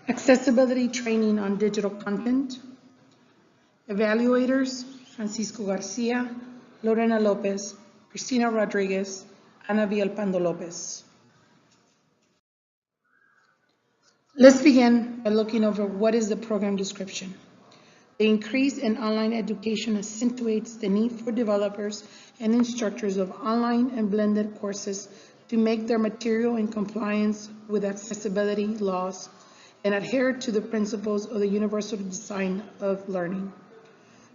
Accessibility training on digital content. Evaluators, Francisco Garcia, Lorena Lopez, Cristina Rodriguez, Ana Villalpando Lopez. Let's begin by looking over what is the program description. The increase in online education accentuates the need for developers and instructors of online and blended courses to make their material in compliance with accessibility laws and adhere to the principles of the universal design of learning.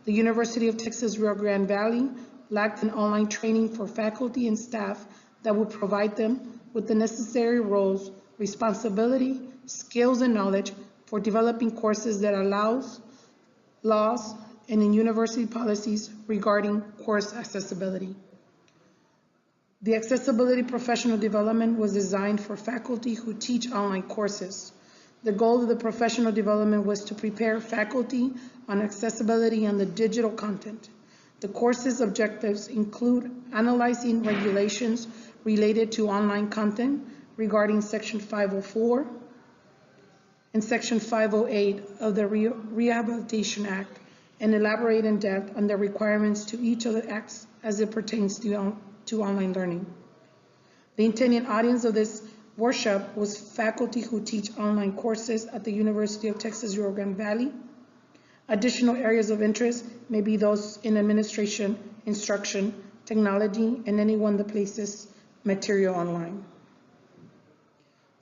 The University of Texas Rio Grande Valley lacked an online training for faculty and staff that would provide them with the necessary roles, responsibility, skills, and knowledge for developing courses that allows laws and in university policies regarding course accessibility. The accessibility professional development was designed for faculty who teach online courses. The goal of the professional development was to prepare faculty on accessibility and the digital content. The course's objectives include analyzing regulations related to online content regarding Section 504 and Section 508 of the Rehabilitation Act and elaborate in depth on the requirements to each of the acts as it pertains to online learning. The intended audience of this workshop was faculty who teach online courses at the University of Texas Rio Grande Valley. Additional areas of interest may be those in administration, instruction, technology, and anyone that places material online.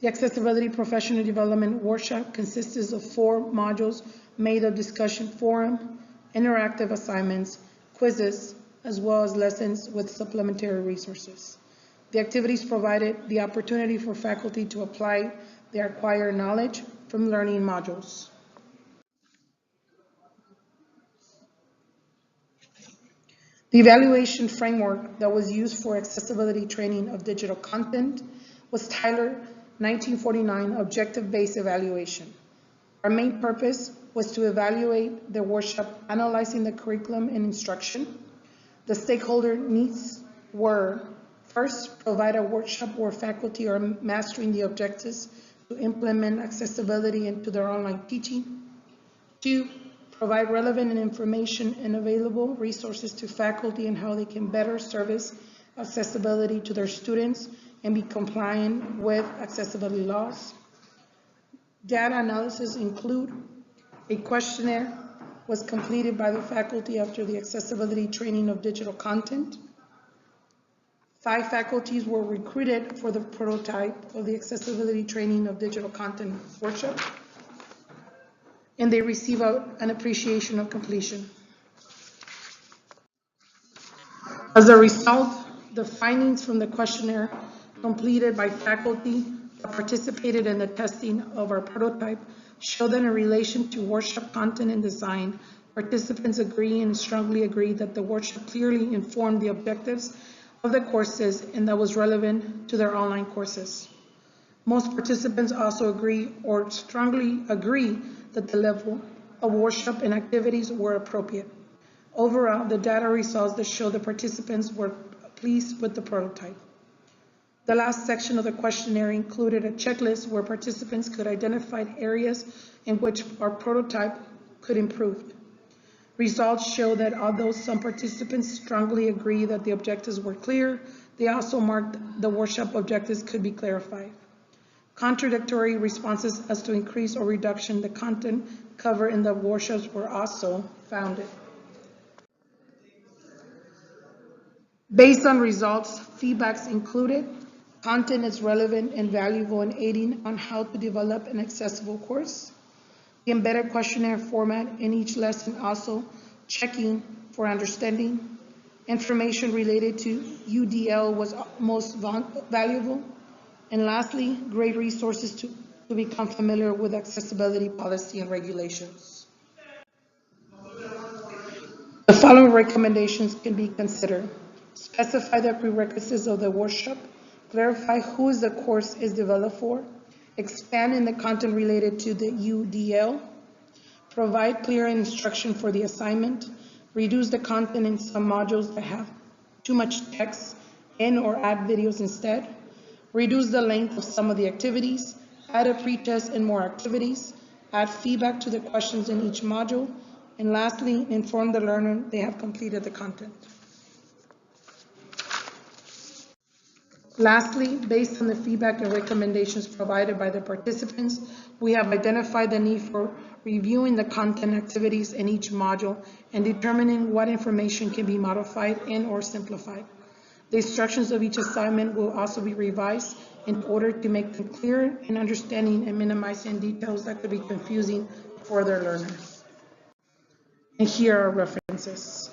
The Accessibility Professional Development Workshop consists of 4 modules made of discussion forum, interactive assignments, quizzes, as well as lessons with supplementary resources. The activities provided the opportunity for faculty to apply their acquired knowledge from learning modules. The evaluation framework that was used for accessibility training of digital content was Tyler 1949 objective-based evaluation. Our main purpose was to evaluate the workshop analyzing the curriculum and instruction. The stakeholder needs were: first, provide a workshop where faculty are mastering the objectives to implement accessibility into their online teaching. 2, provide relevant information and available resources to faculty on how they can better service accessibility to their students and be compliant with accessibility laws. Data analysis include a questionnaire was completed by the faculty after the accessibility training of digital content. 5 faculties were recruited for the prototype of the accessibility training of digital content workshop, and they receive an appreciation of completion. As a result, the findings from the questionnaire completed by faculty that participated in the testing of our prototype show that in relation to workshop content and design, participants agree and strongly agree that the workshop clearly informed the objectives of the courses and that was relevant to their online courses. Most participants also agree or strongly agree that the level of workshop and activities were appropriate. Overall, the data results that show the participants were pleased with the prototype. The last section of the questionnaire included a checklist where participants could identify areas in which our prototype could improve. Results show that although some participants strongly agree that the objectives were clear, they also marked the workshop objectives could be clarified. Contradictory responses as to increase or reduction the content covered in the workshops were also found. Based on results, feedbacks included: content is relevant and valuable in aiding on how to develop an accessible course. The embedded questionnaire format in each lesson also checking for understanding. Information related to UDL was most valuable. And lastly, great resources to become familiar with accessibility policy and regulations. The following recommendations can be considered: specify the prerequisites of the workshop, clarify who the course is developed for, expand in the content related to the UDL, provide clear instruction for the assignment, reduce the content in some modules that have too much text and or add videos instead, reduce the length of some of the activities, add a pretest and more activities, add feedback to the questions in each module, and lastly, inform the learner they have completed the content. Lastly, based on the feedback and recommendations provided by the participants, we have identified the need for reviewing the content activities in each module and determining what information can be modified and/or simplified. The instructions of each assignment will also be revised in order to make them clear in understanding and minimize any details that could be confusing for their learners. And here are references.